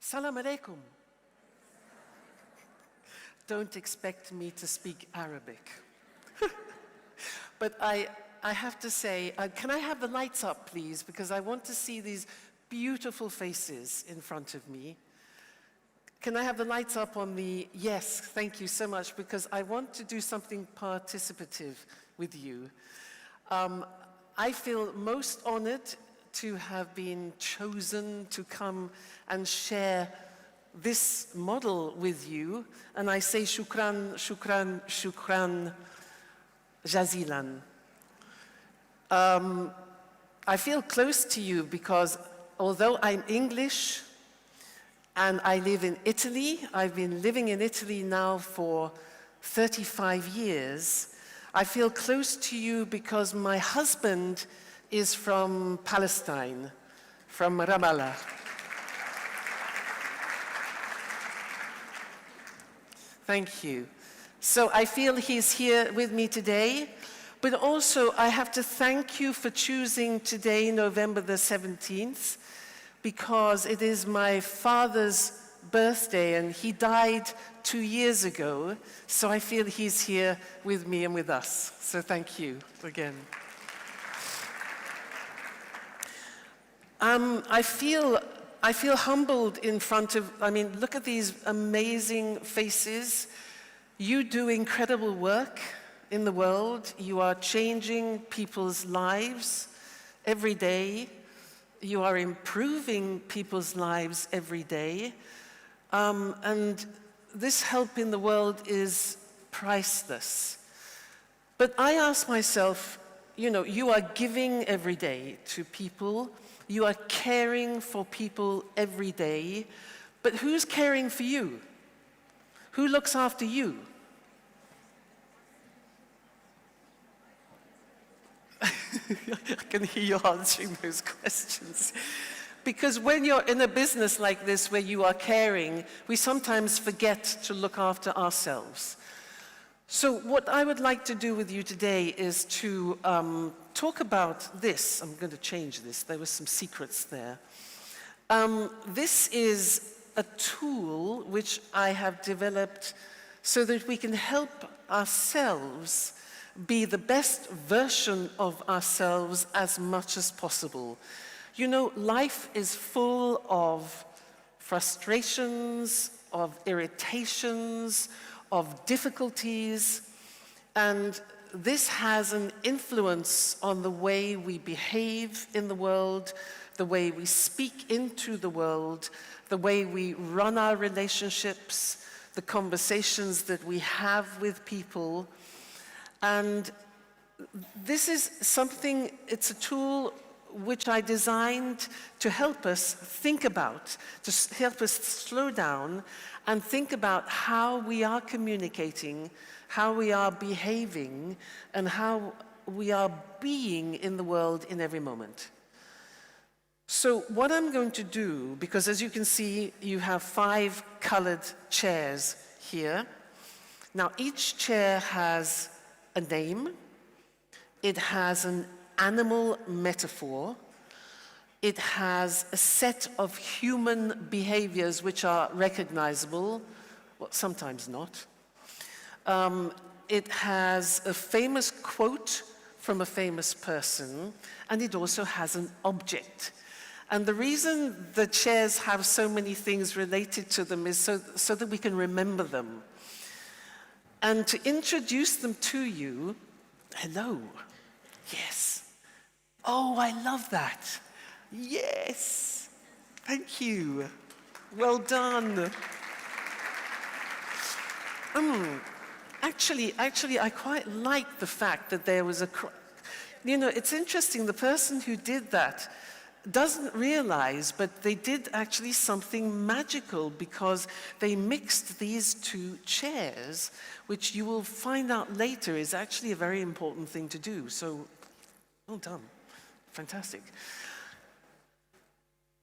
Salam alaikum. Don't expect me to speak Arabic. But I have to say, can I have the lights up, please? Because I want to see these beautiful faces in front of me. Can I have the lights up on the, yes, thank you so much, because I want to do something participative with you. I feel most honored to have been chosen to come and share this model with you. And I say shukran, shukran, shukran jazilan. I feel close to you because although I'm English and I live in Italy, I've been living in Italy now for 35 years, I feel close to you because my husband is from Palestine, from Ramallah. Thank you. So I feel he's here with me today, but also I have to thank you for choosing today, November the 17th, because it is my father's birthday and he died 2 years ago, so I feel he's here with me and with us. So thank you again. I feel humbled in front of, look at these amazing faces. You do incredible work in the world. You are changing people's lives every day. You are improving people's lives every day. And this help in the world is priceless. But I ask myself, you are giving every day to people. You are caring for people every day, but who's caring for you? Who looks after you? I can hear you answering those questions. Because when you're in a business like this where you are caring, we sometimes forget to look after ourselves. So what I would like to do with you today is to talk about this. I'm going to change this. There were some secrets there. This is a tool which I have developed so that we can help ourselves be the best version of ourselves as much as possible. Life is full of frustrations, of irritations, of difficulties, and this has an influence on the way we behave in the world, the way we speak into the world, the way we run our relationships, the conversations that we have with people. And this is something, it's a tool which I designed to help us think about, to help us slow down and think about how we are communicating, how we are behaving, and how we are being in the world in every moment. So what I'm going to do, because as you can see, you have 5 colored chairs here. Now, each chair has a name. It has an animal metaphor. It has a set of human behaviors which are recognizable, well, sometimes not. It has a famous quote from a famous person, and it also has an object. And the reason the chairs have so many things related to them is so that we can remember them. And to introduce them to you, hello, yes. Oh, I love that. Yes, thank you. Well done. Actually, I quite like the fact that there was it's interesting, the person who did that doesn't realize, but they did actually something magical because they mixed these 2 chairs, which you will find out later is actually a very important thing to do. So, well done. Fantastic.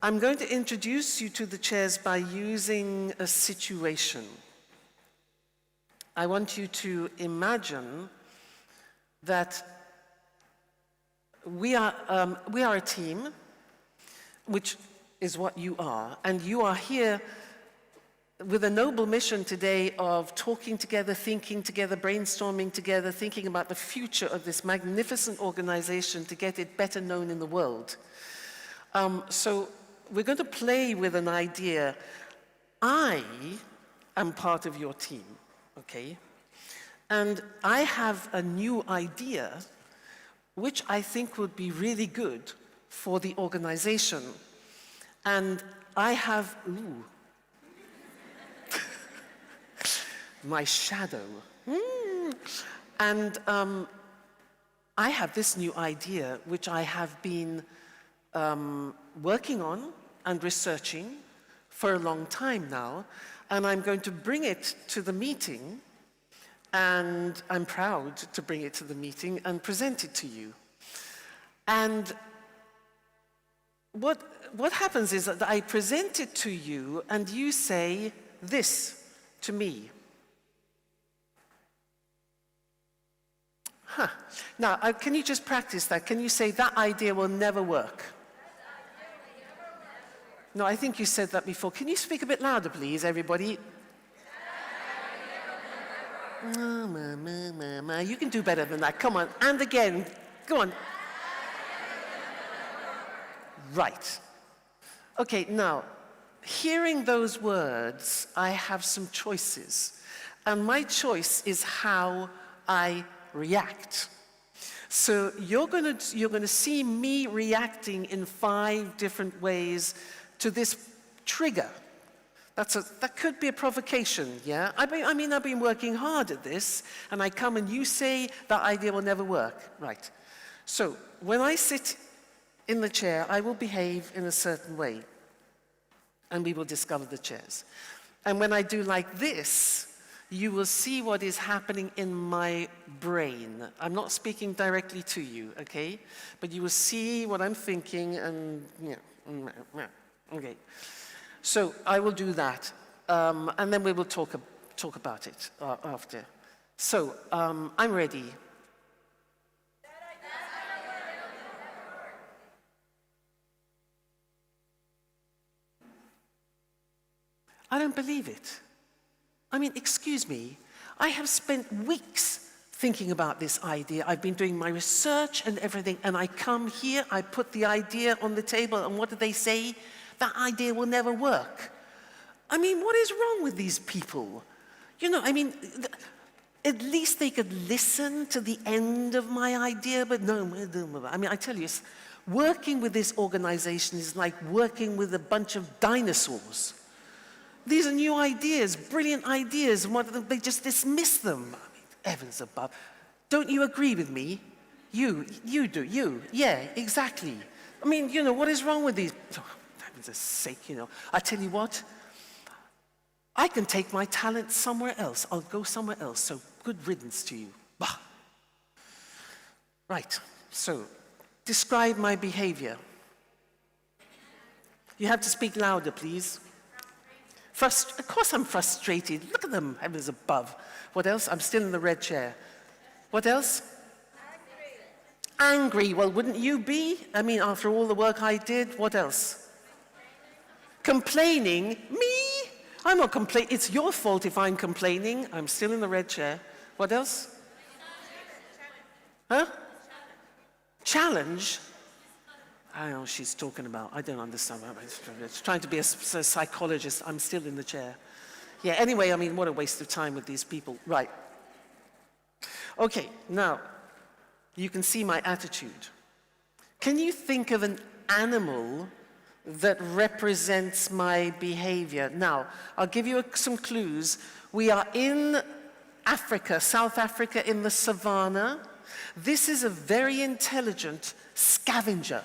I'm going to introduce you to the chairs by using a situation. I want you to imagine that we are a team which is what you are. And you are here with a noble mission today of talking together, thinking together, brainstorming together, thinking about the future of this magnificent organization to get it better known in the world. So we're going to play with an idea. I am part of your team, okay? And I have a new idea which I think would be really good for the organization. And I have, my shadow. And I have this new idea, which I have been working on and researching for a long time now, and I'm going to bring it to the meeting, and I'm proud to bring it to the meeting and present it to you. And what happens is that I present it to you, and you say this to me. Now, can you just practice that? Can you say, that idea will never work? No, I think you said that before. Can you speak a bit louder, please, everybody? You can do better than that. Come on. And again. Go on. Right. Okay, now, hearing those words, I have some choices. And my choice is how I react. So you're going to see me reacting in 5 different ways to this trigger. That could be a provocation, yeah? I've been working hard at this, and I come and you say that idea will never work. Right. So when I sit in the chair, I will behave in a certain way, and we will discover the chairs. And when I do like this, you will see what is happening in my brain. I'm not speaking directly to you, okay? But you will see what I'm thinking, and okay. So I will do that, and then we will talk about it after. So I'm ready. I don't believe it. I mean, excuse me, I have spent weeks thinking about this idea. I've been doing my research and everything, and I come here, I put the idea on the table, and what do they say? That idea will never work. I mean, what is wrong with these people? You know, I mean, at least they could listen to the end of my idea, but no, I mean, I tell you, working with this organization is like working with a bunch of dinosaurs. These are new ideas, brilliant ideas, and they just dismiss them. I mean, heavens above. Don't you agree with me? You do, yeah, exactly. I mean, you know, what is wrong with these? Oh, heaven's sake, you know. I tell you what, I can take my talent somewhere else. I'll go somewhere else, so good riddance to you. Bah. Right, so, describe my behavior. You have to speak louder, please. Of course I'm frustrated. Look at them, heavens above. What else? I'm still in the red chair. What else? Angry. Well, wouldn't you be? I mean, after all the work I did, what else? Complaining. Me? I'm not complaining. It's your fault if I'm complaining. I'm still in the red chair. What else? Huh? Challenge? I don't know what she's talking about. I don't understand. It's trying to be a psychologist. I'm still in the chair. Yeah, anyway, I mean, what a waste of time with these people. Right. Okay, now, you can see my attitude. Can you think of an animal that represents my behavior? Now, I'll give you some clues. We are in Africa, South Africa, in the savannah. This is a very intelligent scavenger.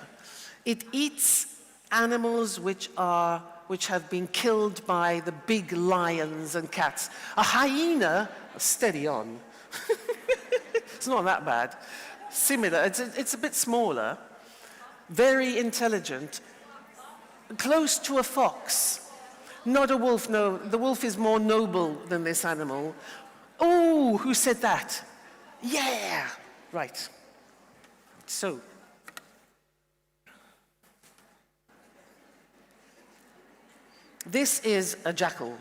It eats animals which have been killed by the big lions and cats. A hyena, steady on. It's not that bad. Similar, it's a bit smaller, very intelligent, close to a fox. Not a wolf, no. The wolf is more noble than this animal. Oh, who said that? Yeah, right. So, This is a jackal.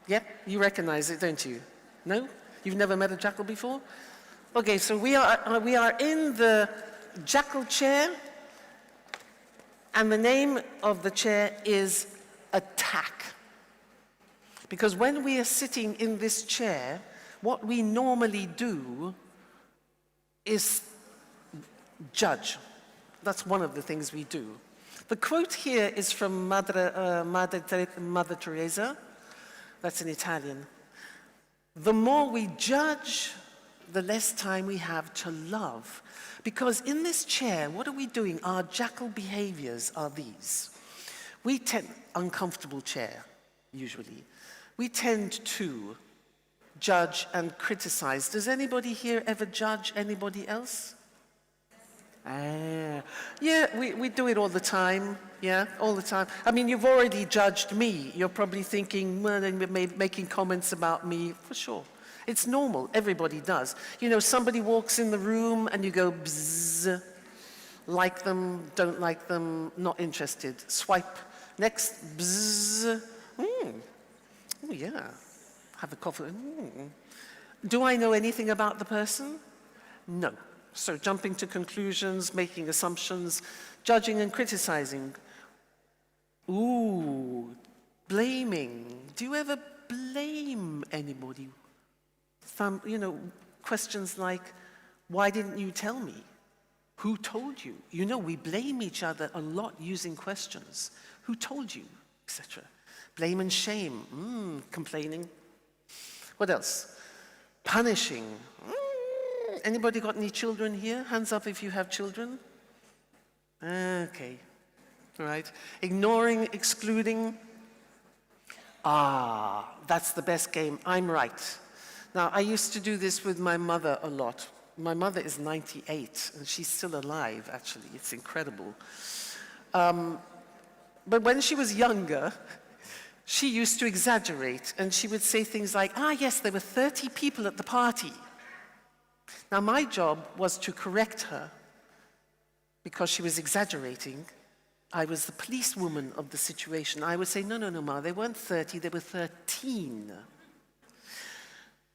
Yep, you recognize it, don't you? No? You've never met a jackal before? Okay, so we are in the jackal chair, and the name of the chair is attack. Because when we are sitting in this chair, what we normally do is judge. That's one of the things we do. The quote here is from Mother Teresa. That's in Italian. The more we judge, the less time we have to love. Because in this chair, what are we doing? Our jackal behaviors are these. We tend, uncomfortable chair, usually. We tend to judge and criticize. Does anybody here ever judge anybody else? Yeah, we do it all the time. Yeah, all the time. I mean, you've already judged me. You're probably thinking, well, they're making comments about me. For sure. It's normal. Everybody does. You know, somebody walks in the room and you go, bzzz. Like them, don't like them, not interested. Swipe. Next, bzzz. Oh, yeah. Have a coffee. Do I know anything about the person? No. So jumping to conclusions, making assumptions, judging and criticizing. Ooh, blaming. Do you ever blame anybody? You know, questions like, why didn't you tell me? Who told you? You know, we blame each other a lot using questions. Who told you? Etc. Blame and shame. Complaining. What else? Punishing. Anybody got any children here? Hands up if you have children. Okay. All right. Ignoring, excluding. That's the best game. I'm right. Now, I used to do this with my mother a lot. My mother is 98, and she's still alive, actually. It's incredible. But when she was younger, she used to exaggerate, and she would say things like, yes, there were 30 people at the party. Now, my job was to correct her because she was exaggerating. I was the policewoman of the situation. I would say, no, Ma, they weren't 30, they were 13.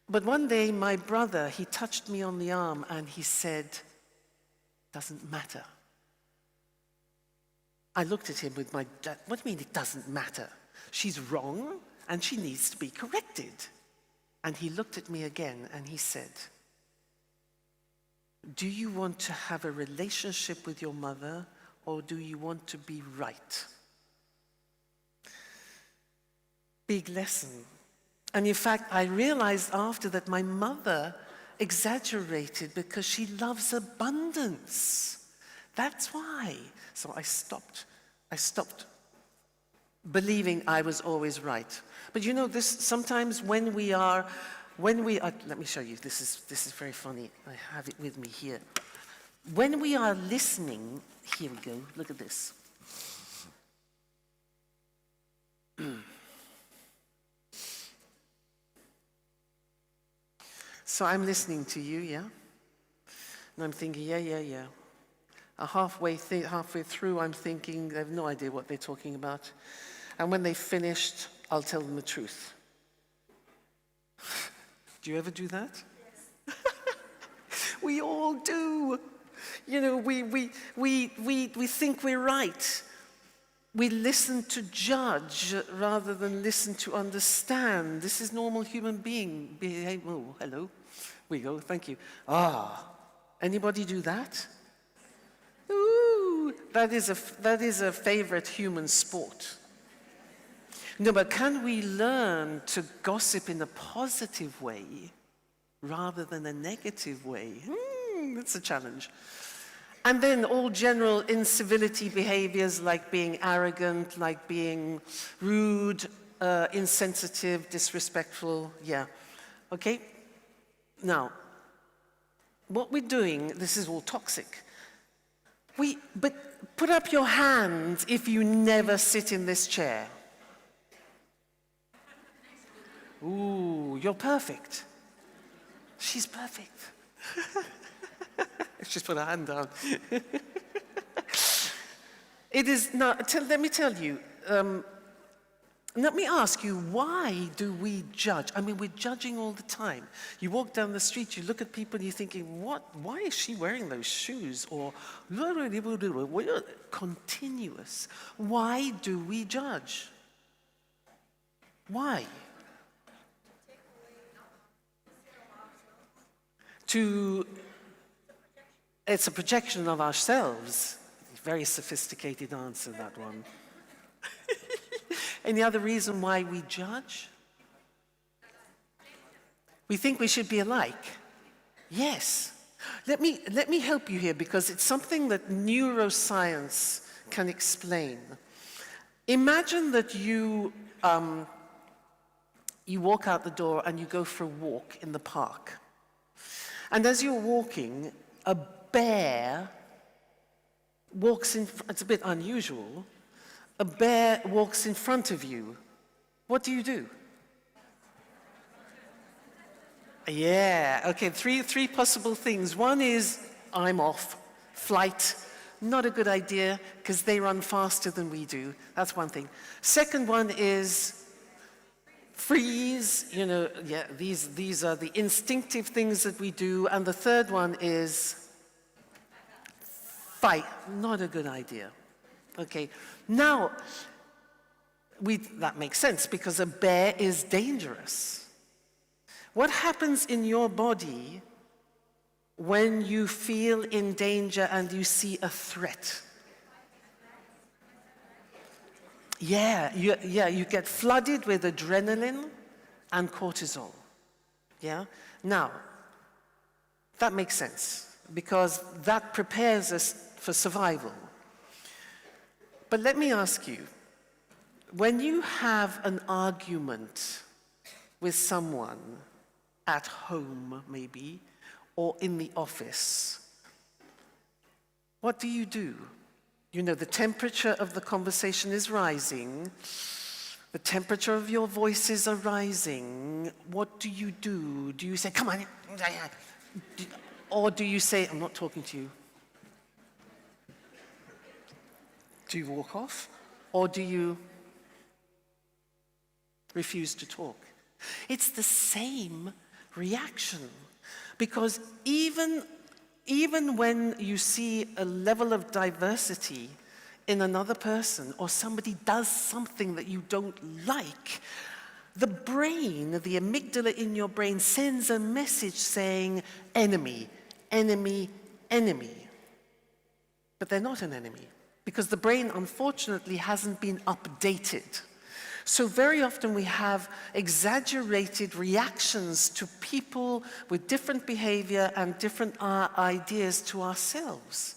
But one day, my brother, he touched me on the arm and he said, doesn't matter. I looked at him with my, what do you mean it doesn't matter? She's wrong and she needs to be corrected. And he looked at me again and he said, do you want to have a relationship with your mother, or do you want to be right? Big lesson. And in fact, I realized after that my mother exaggerated because she loves abundance. That's why. So I stopped believing I was always right. But you know, this sometimes when we are, let me show you, this is very funny. I have it with me here. When we are listening, here we go, look at this. So I'm listening to you, yeah? And I'm thinking, yeah. Halfway through, I'm thinking, I have no idea what they're talking about. And when they finished, I'll tell them the truth. Do you ever do that? Yes. We all do. You know, we think we're right. We listen to judge rather than listen to understand. This is normal human being behavior. Oh, hello. We go, thank you. Anybody do that? Ooh, that is a favorite human sport. No, but can we learn to gossip in a positive way rather than a negative way? That's a challenge. And then all general incivility behaviors like being arrogant, like being rude, insensitive, disrespectful, yeah. Okay? Now, what we're doing, this is all toxic. But put up your hand if you never sit in this chair. Ooh, you're perfect. She's perfect. She's put her hand down. It is, now, let me tell you, And let me ask you, why do we judge? I mean, we're judging all the time. You walk down the street, you look at people, and you're thinking, why is she wearing those shoes? Or, continuous. Why do we judge? Why? It's a projection of ourselves. Very sophisticated answer, that one. Any other reason why we judge? We think we should be alike. Yes. Let me help you here, because it's something that neuroscience can explain. Imagine that you walk out the door and you go for a walk in the park. And as you're walking, a bear walks in, it's a bit unusual, a bear walks in front of you. What do? Yeah, okay, three possible things. One is, I'm off, flight, not a good idea, because they run faster than we do. That's one thing. Second one is, freeze, these are the instinctive things that we do. And the third one is, fight, not a good idea. Okay, now, that makes sense, because a bear is dangerous. What happens in your body when you feel in danger and you see a threat? Yeah, you get flooded with adrenaline and cortisol. Yeah? Now, that makes sense, because that prepares us for survival. But let me ask you, when you have an argument with someone at home, maybe, or in the office, what do? You know, the temperature of the conversation is rising, the temperature of your voices are rising. What do? Do you say, come on, or do you say, I'm not talking to you? Do you walk off? Or do you refuse to talk? It's the same reaction. Because even when you see a level of diversity in another person, or somebody does something that you don't like, the brain, the amygdala in your brain sends a message saying, enemy, enemy, enemy. But they're not an enemy, because the brain, unfortunately, hasn't been updated. So very often we have exaggerated reactions to people with different behavior and different ideas to ourselves.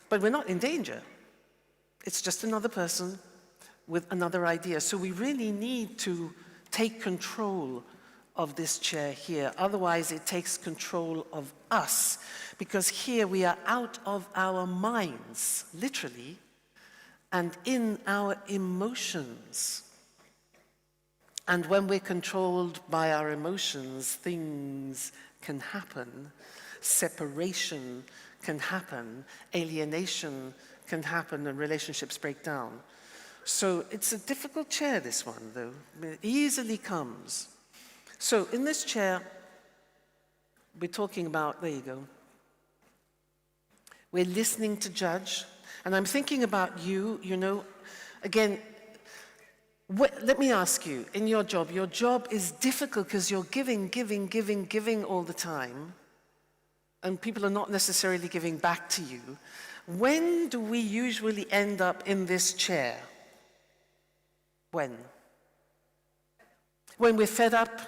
But we're not in danger. It's just another person with another idea. So we really need to take control of this chair here. Otherwise, it takes control of us. Because here we are out of our minds, literally, and in our emotions. And when we're controlled by our emotions, things can happen. Separation can happen. Alienation can happen, and relationships break down. So it's a difficult chair, this one, though. It easily comes. So in this chair, we're talking about, there you go. We're listening to judge. And I'm thinking about you, again, let me ask you, in your job is difficult because you're giving all the time, and people are not necessarily giving back to you. When do we usually end up in this chair? When? When we're fed up,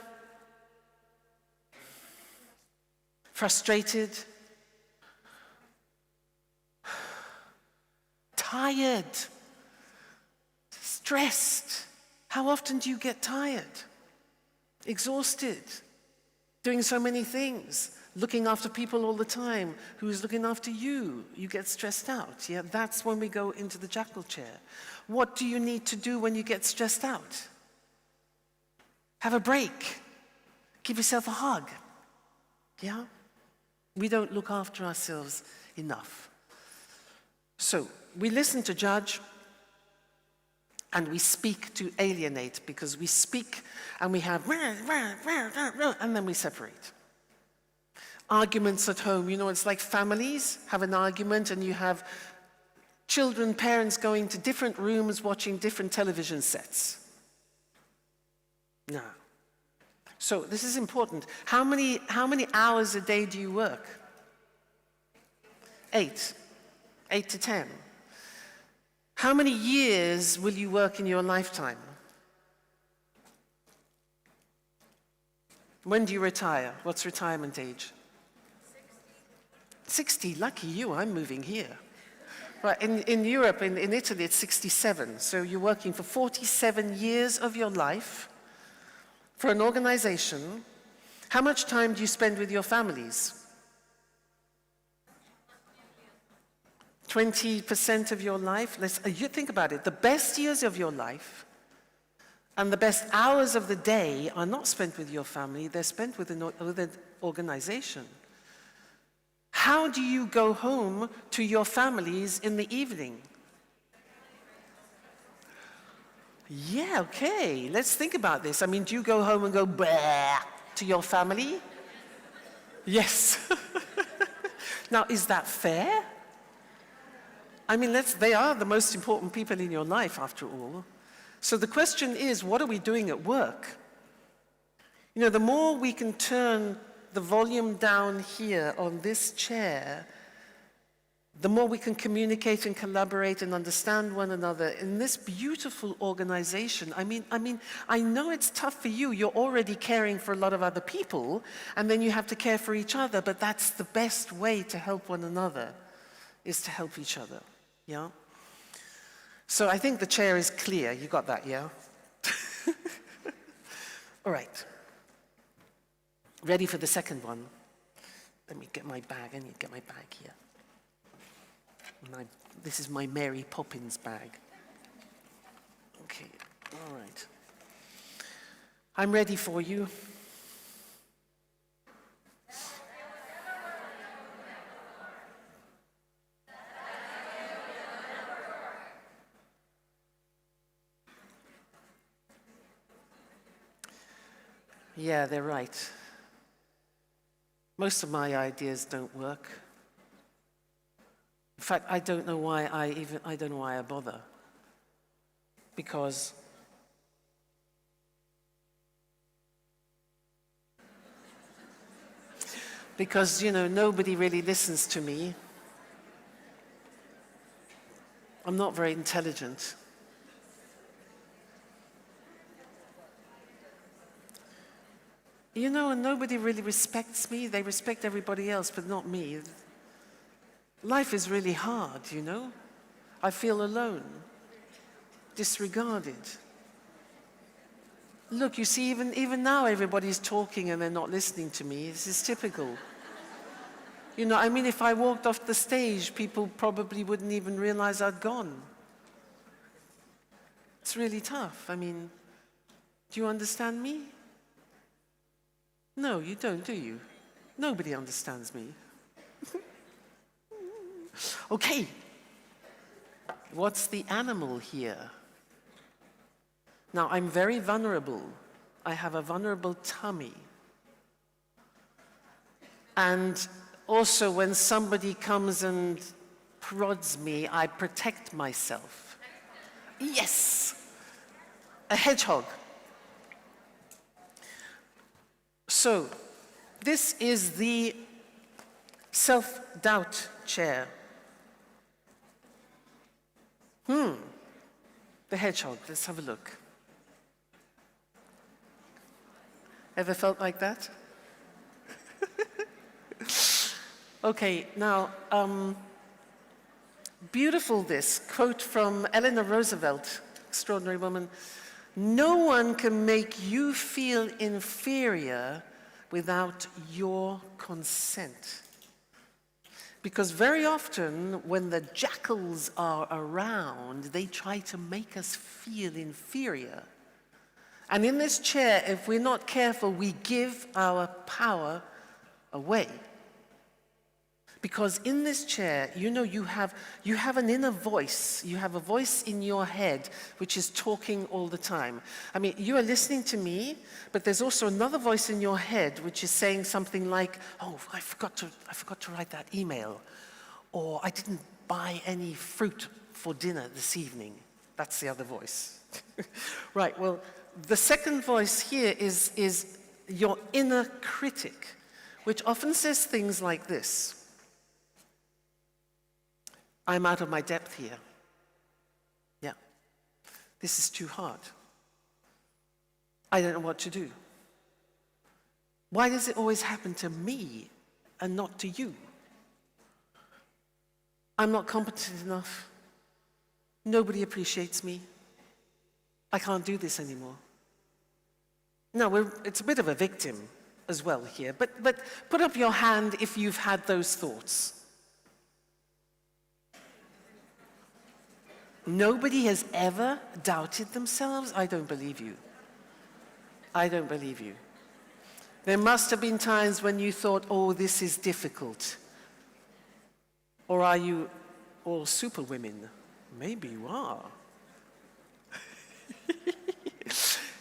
frustrated, tired, stressed. How often do you get tired? Exhausted, doing so many things, looking after people all the time. Who's looking after you? You get stressed out. Yeah, that's when we go into the jackal chair. What do you need to do when you get stressed out? Have a break. Give yourself a hug. Yeah? We don't look after ourselves enough. So, we listen to judge. And we speak to alienate, because we speak and we have, and then we separate. Arguments at home, you know, it's like families have an argument and you have children, parents going to different rooms watching different television sets. No. So this is important. How many hours a day do you work? 8 to 10. How many years will you work in your lifetime? When do you retire? What's retirement age? 60. Lucky you, I'm moving here. Right, in Europe, in Italy, it's 67. So you're working for 47 years of your life for an organization. How much time do you spend with your families? 20% of your life? You think about it. The best years of your life and the best hours of the day are not spent with your family. They're spent with an organization. How do you go home to your families in the evening? Yeah, okay. Let's think about this. I mean, do you go home and go bah to your family? Yes. Now, is that fair? I mean, they are the most important people in your life, after all. So the question is, what are we doing at work? You know, the more we can turn the volume down here on this chair, the more we can communicate and collaborate and understand one another in this beautiful organization. I mean, I know it's tough for you. You're already caring for a lot of other people, and then you have to care for each other, but that's the best way to help one another, is to help each other, yeah? So I think the chair is clear. You got that, yeah? All right. Ready for the second one? Let me get my bag. I need to get my bag here. This is my Mary Poppins bag. Okay, all right. I'm ready for you. Yeah, they're right. Most of my ideas don't work. In fact, I don't know why I bother. Because you know, nobody really listens to me. I'm not very intelligent. You know, and nobody really respects me. They respect everybody else, but not me. Life is really hard, you know? I feel alone, disregarded. Look, you see, even now everybody's talking and they're not listening to me. This is typical. You know, I mean, if I walked off the stage, people probably wouldn't even realize I'd gone. It's really tough. I mean, do you understand me? No, you don't, do you? Nobody understands me. Okay. What's the animal here? Now, I'm very vulnerable. I have a vulnerable tummy. And also, when somebody comes and prods me, I protect myself. Yes! A hedgehog. So, this is the self-doubt chair. The hedgehog, let's have a look. Ever felt like that? Okay, now, beautiful this quote from Eleanor Roosevelt, extraordinary woman. No one can make you feel inferior without your consent. Because very often, when the jackals are around, they try to make us feel inferior. And in this chair, if we're not careful, we give our power away. Because in this chair, you know, you have an inner voice. You have a voice in your head which is talking all the time. I mean, you are listening to me, but there's also another voice in your head which is saying something like, oh, I forgot to write that email. Or I didn't buy any fruit for dinner this evening. That's the other voice. Right, well, the second voice here is your inner critic, which often says things like this. I'm out of my depth here. Yeah. This is too hard. I don't know what to do. Why does it always happen to me and not to you? I'm not competent enough. Nobody appreciates me. I can't do this anymore. No, it's a bit of a victim as well here, but put up your hand if you've had those thoughts. Nobody has ever doubted themselves? I don't believe you. I don't believe you. There must have been times when you thought, oh, this is difficult. Or are you all superwomen? Maybe you are.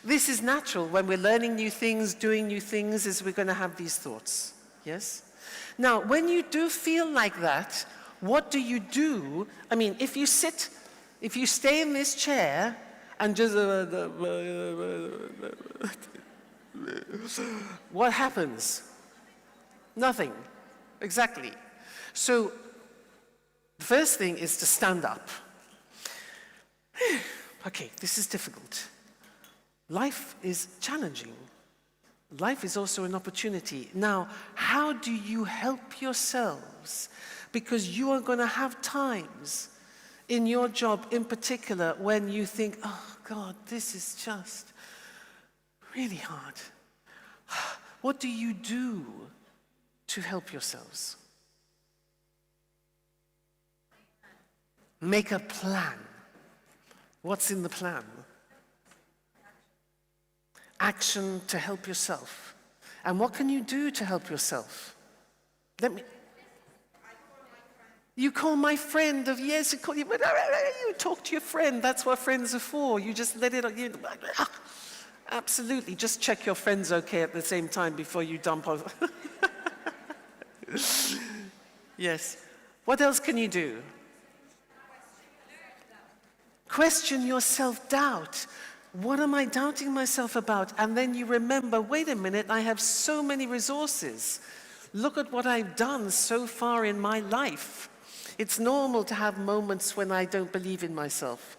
This is natural. When we're learning new things, doing new things, is we're going to have these thoughts. Yes? Now, when you do feel like that, what do you do? I mean, if you stay in this chair and just... what happens? Nothing. Exactly. So, the first thing is to stand up. Okay, this is difficult. Life is challenging. Life is also an opportunity. Now, how do you help yourselves? Because you are going to have times in your job in particular when you think, oh God, this is just really hard. What do you do to help yourselves? Make a plan. What's in the plan? Action to help yourself. And what can you do to help yourself? You call my friend of yes, you talk to your friend. That's what friends are for. You just let it. Absolutely. Just check your friend's okay at the same time before you dump on. Yes. What else can you do? Question your self-doubt. What am I doubting myself about? And then you remember, wait a minute, I have so many resources. Look at what I've done so far in my life. It's normal to have moments when I don't believe in myself.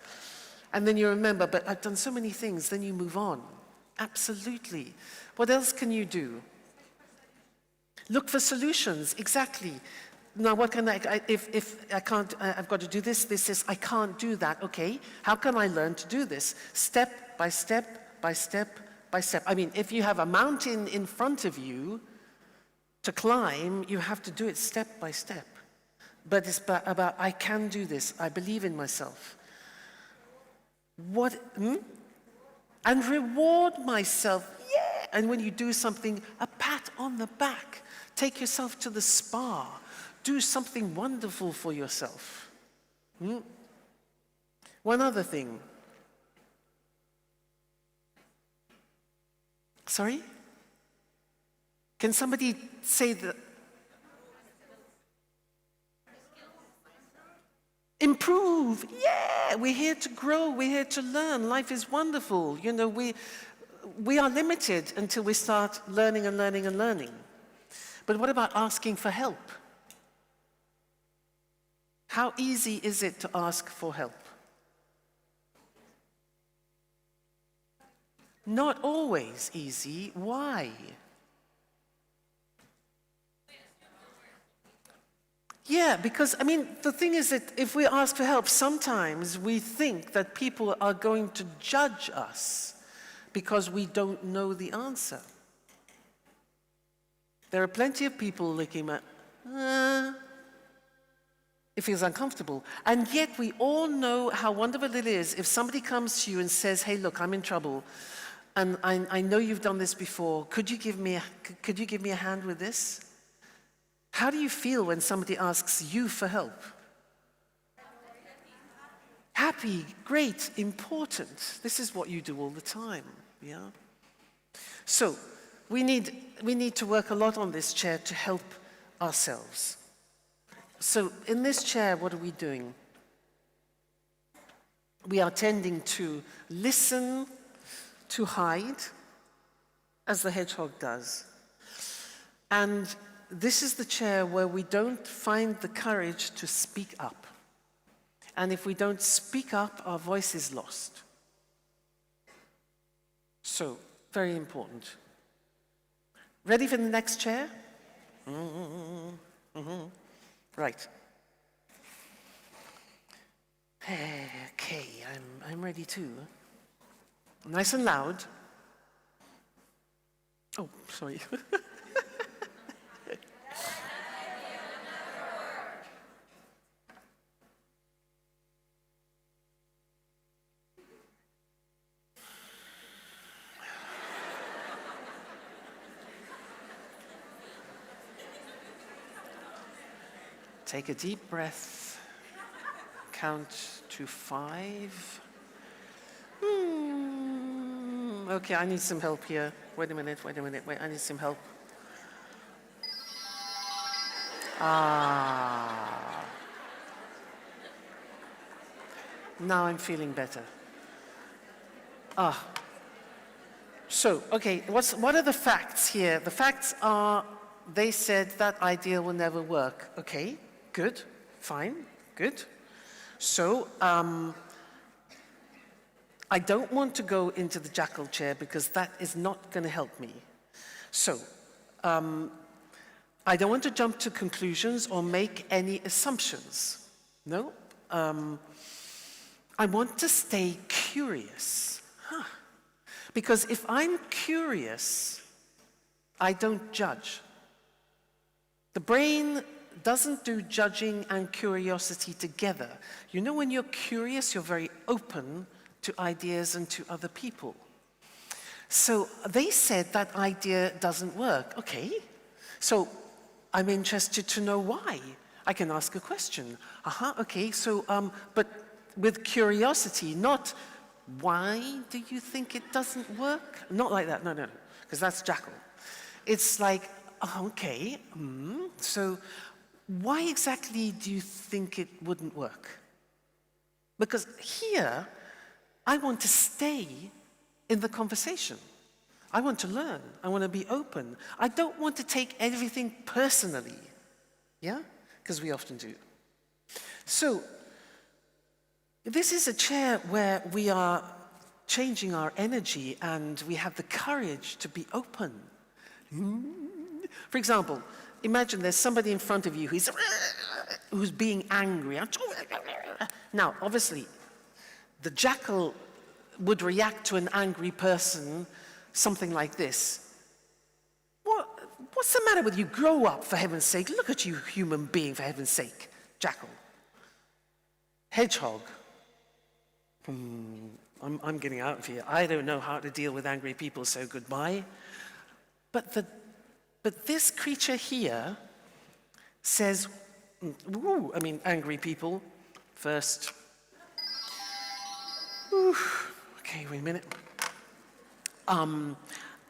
And then you remember, but I've done so many things, then you move on. Absolutely. What else can you do? Look for solutions, exactly. Now, what can if I can't, I've got to do this, I can't do that, okay. How can I learn to do this? Step by step, by step, by step. I mean, if you have a mountain in front of you to climb, you have to do it step by step. But it's about, I can do this, I believe in myself. And reward myself, yeah! And when you do something, a pat on the back. Take yourself to the spa. Do something wonderful for yourself. One other thing. Sorry? Can somebody say that? Improve, yeah, we're here to grow, we're here to learn, life is wonderful. You know, we are limited until we start learning and learning and learning. But what about asking for help? How easy is it to ask for help? Not always easy. Why? Yeah, because, I mean, the thing is that if we ask for help, sometimes we think that people are going to judge us because we don't know the answer. There are plenty of people looking at, it feels uncomfortable. And yet we all know how wonderful it is if somebody comes to you and says, hey, look, I'm in trouble, and I know you've done this before. Could you give me a hand with this? How do you feel when somebody asks you for help? Happy, great, important. This is what you do all the time, yeah? So, we need to work a lot on this chair to help ourselves. So, in this chair, what are we doing? We are tending to listen, to hide, as the hedgehog does. And this is the chair where we don't find the courage to speak up. And if we don't speak up, our voice is lost. So, very important. Ready for the next chair? Right. Okay, I'm ready too. Nice and loud. Oh, sorry. Take a deep breath. Count to 5. Okay, I need some help here. Wait a minute, wait, I need some help. Now I'm feeling better. So, okay, what are the facts here? The facts are, they said that idea will never work. Okay, good, fine, good. So, I don't want to go into the jackal chair because that is not going to help me. So, I don't want to jump to conclusions or make any assumptions. No. I want to stay curious. Because if I'm curious, I don't judge. The brain doesn't do judging and curiosity together. You know, when you're curious, you're very open to ideas and to other people. So they said that idea doesn't work. Okay, so I'm interested to know why. I can ask a question. Okay, so, but with curiosity, not why do you think it doesn't work? Not like that, no, because that's jackal. It's like, okay, so why exactly do you think it wouldn't work? Because here, I want to stay in the conversation. I want to learn. I want to be open. I don't want to take everything personally, yeah? Because we often do. So, this is a chair where we are changing our energy and we have the courage to be open. For example, imagine there's somebody in front of you who's being angry. Now, obviously, the jackal would react to an angry person something like this. What's the matter with you? Grow up, for heaven's sake. Look at you, human being, for heaven's sake. Jackal. Hedgehog. I'm getting out of here. I don't know how to deal with angry people, so goodbye. But this creature here says, angry people first. Okay, wait a minute.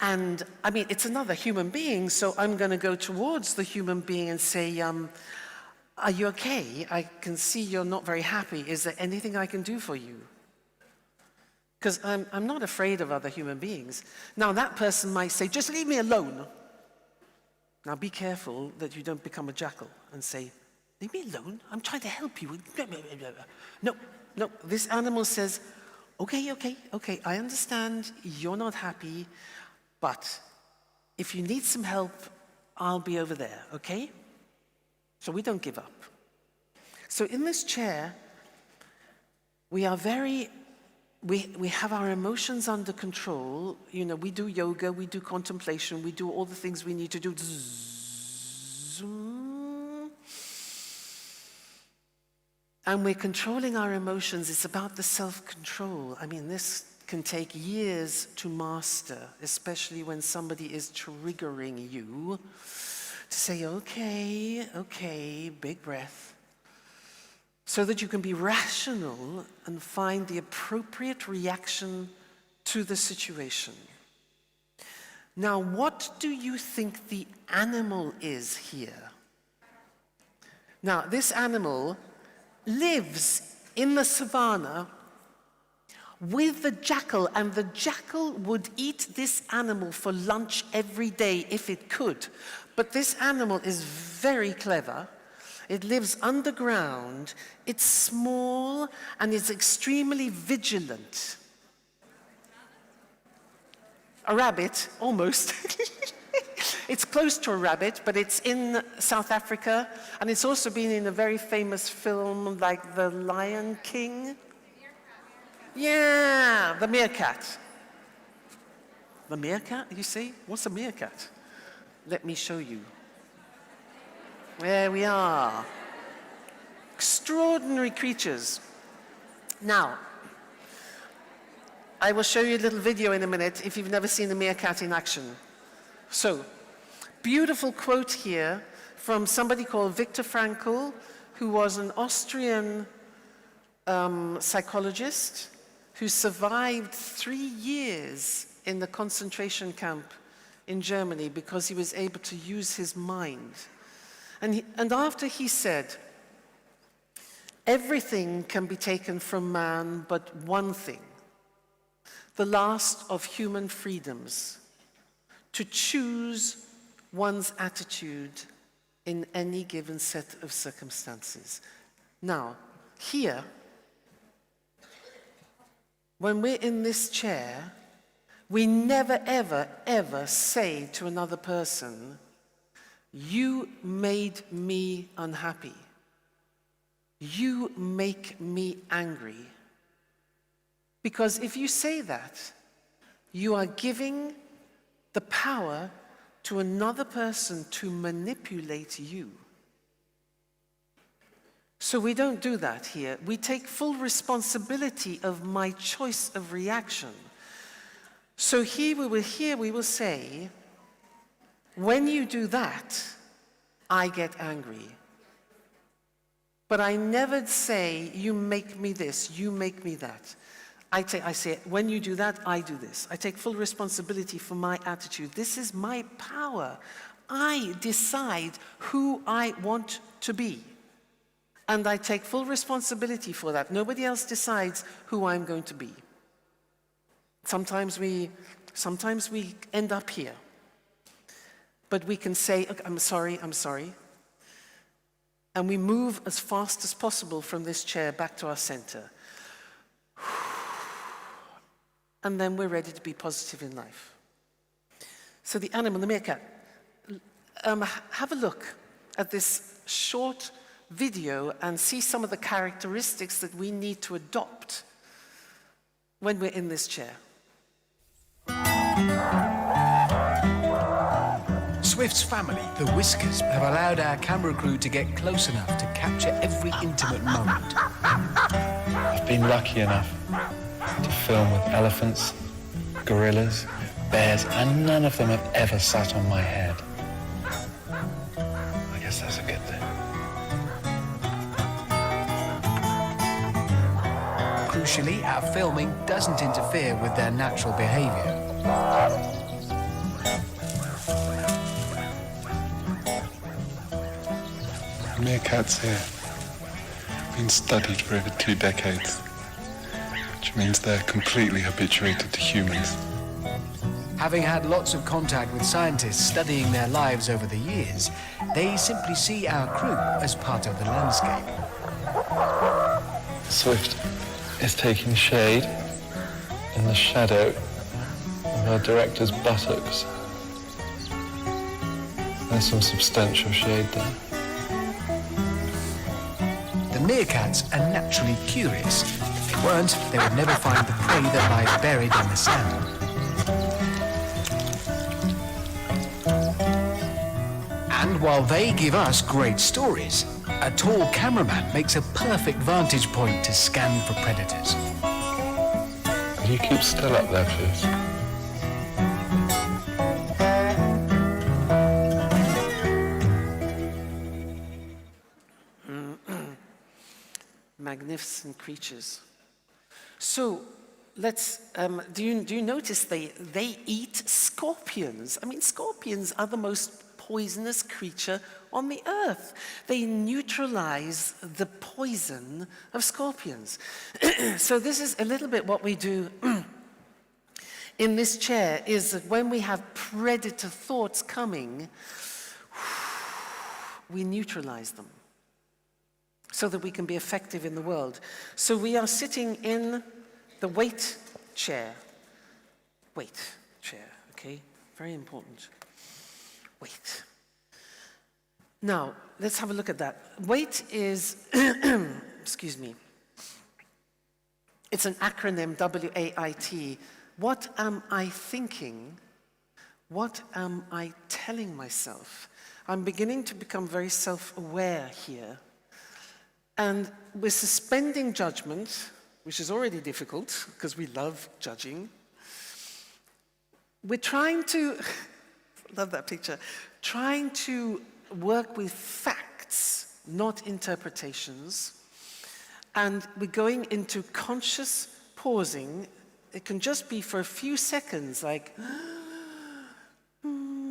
And I mean, it's another human being, so I'm going to go towards the human being and say, are you okay? I can see you're not very happy. Is there anything I can do for you? Because I'm not afraid of other human beings. Now, that person might say, just leave me alone. Now, be careful that you don't become a jackal and say, leave me alone. I'm trying to help you. No, this animal says, okay, I understand you're not happy, but if you need some help, I'll be over there, okay? So we don't give up. So in this chair, we are we have our emotions under control. You know, we do yoga, we do contemplation, we do all the things we need to do. And we're controlling our emotions. It's about the self-control. I mean, this can take years to master, especially when somebody is triggering you. to say, okay, okay, big breath, so that you can be rational and find the appropriate reaction to the situation. Now, what do you think the animal is here? Now, this animal lives in the savannah with the jackal, and the jackal would eat this animal for lunch every day if it could. But this animal is very clever. It lives underground, it's small, and it's extremely vigilant. A rabbit, almost. It's close to a rabbit, but it's in South Africa, and it's also been in a very famous film like The Lion King. Yeah, the meerkat. The meerkat, you see? What's a meerkat? Let me show you. There we are. Extraordinary creatures. Now, I will show you a little video in a minute if you've never seen a meerkat in action. So, beautiful quote here from somebody called Viktor Frankl, who was an Austrian psychologist who survived 3 years in the concentration camp in Germany because he was able to use his mind. And after he said, everything can be taken from man but one thing, the last of human freedoms, to choose one's attitude in any given set of circumstances. Now, here, when we're in this chair, we never, ever, ever say to another person, you made me unhappy. You make me angry. Because if you say that, you are giving the power to another person to manipulate you. So we don't do that here. We take full responsibility of my choice of reaction. So here we will say, when you do that, I get angry. But I never say, you make me this, you make me that. I say, when you do that, I do this. I take full responsibility for my attitude. This is my power. I decide who I want to be. And I take full responsibility for that. Nobody else decides who I'm going to be. Sometimes we end up here. But we can say, okay, I'm sorry. And we move as fast as possible from this chair back to our center. And then we're ready to be positive in life. So the animal, the meerkat, have a look at this short video and see some of the characteristics that we need to adopt when we're in this chair. Swift's family, the Whiskers, have allowed our camera crew to get close enough to capture every intimate moment. I've been lucky enough to film with elephants, gorillas, bears, and none of them have ever sat on my head. I guess that's a good thing. Crucially, our filming doesn't interfere with their natural behavior. Meerkats here have been studied for over 2 decades, which means they're completely habituated to humans. Having had lots of contact with scientists studying their lives over the years, they simply see our crew as part of the landscape. Swift is taking shade in the shadow of our director's buttocks. There's some substantial shade there. The meerkats are naturally curious. If they weren't, they would never find the prey that lies buried in the sand. And while they give us great stories, a tall cameraman makes a perfect vantage point to scan for predators. Will you keep still up there, please? magnificent creatures. So let's, do you notice they eat scorpions? I mean, scorpions are the most poisonous creature on the earth. They neutralize the poison of scorpions. So this is a little bit what we do in this chair, is that when we have predator thoughts coming, we neutralize them so that we can be effective in the world. So we are sitting in the wait chair. Wait chair, okay? Very important. Wait. Now, let's have a look at that. Wait is, excuse me, it's an acronym, W-A-I-T. What am I thinking? What am I telling myself? I'm beginning to become very self-aware here. And we're suspending judgment, which is already difficult because we love judging. We're trying to, love that picture, trying to work with facts, not interpretations. And we're going into conscious pausing. It can just be for a few seconds, like,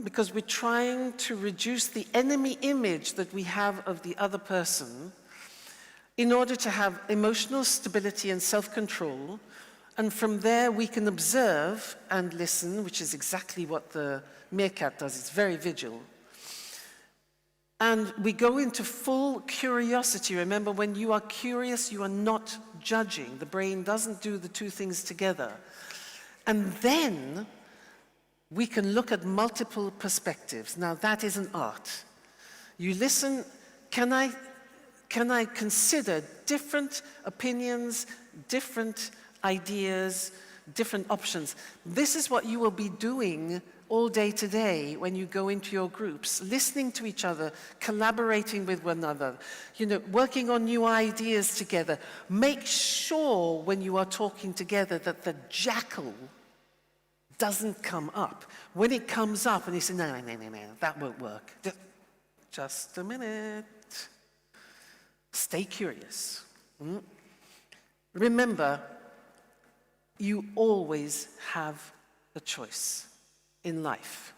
because we're trying to reduce the enemy image that we have of the other person in order to have emotional stability and self-control. And from there, we can observe and listen, which is exactly what the meerkat does. It's very vigilant. And we go into full curiosity. Remember, when you are curious, you are not judging. The brain doesn't do the two things together. And then we can look at multiple perspectives. Now, that is an art. You listen, can I consider different opinions, different ideas, different options? This is what you will be doing all day today when you go into your groups, listening to each other, collaborating with one another, working on new ideas together. Make sure when you are talking together that the jackal doesn't come up. When it comes up and you say, no, that won't work. Just a minute. Stay curious. Remember, you always have a choice in life.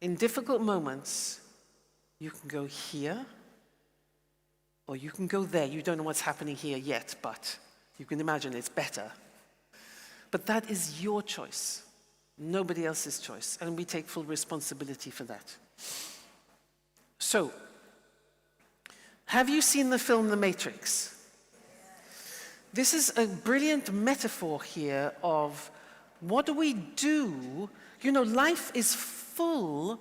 In difficult moments, you can go here, or you can go there. You don't know what's happening here yet, but you can imagine it's better. But that is your choice, nobody else's choice, and we take full responsibility for that. So, have you seen the film The Matrix? This is a brilliant metaphor here of what do we do? Life is full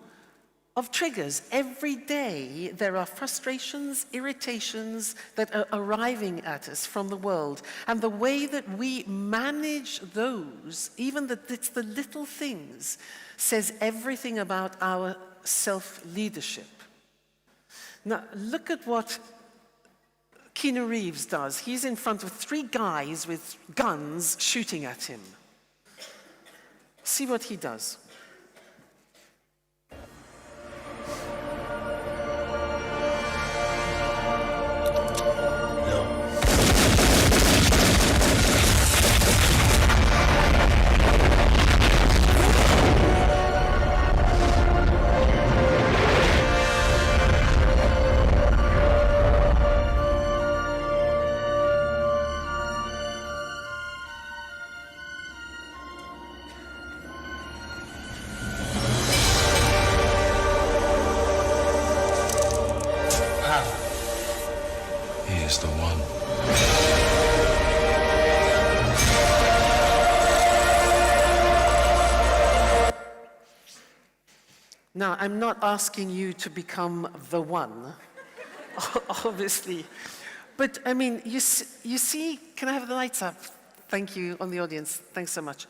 of triggers. Every day there are frustrations, irritations that are arriving at us from the world. And the way that we manage those, even that it's the little things, says everything about our self-leadership. Now, look at what Keanu Reeves does. He's in front of 3 guys with guns shooting at him. See what he does. He is the one. Now, I'm not asking you to become the one, obviously. But, I mean, you see, can I have the lights up? Thank you, on the audience. Thanks so much.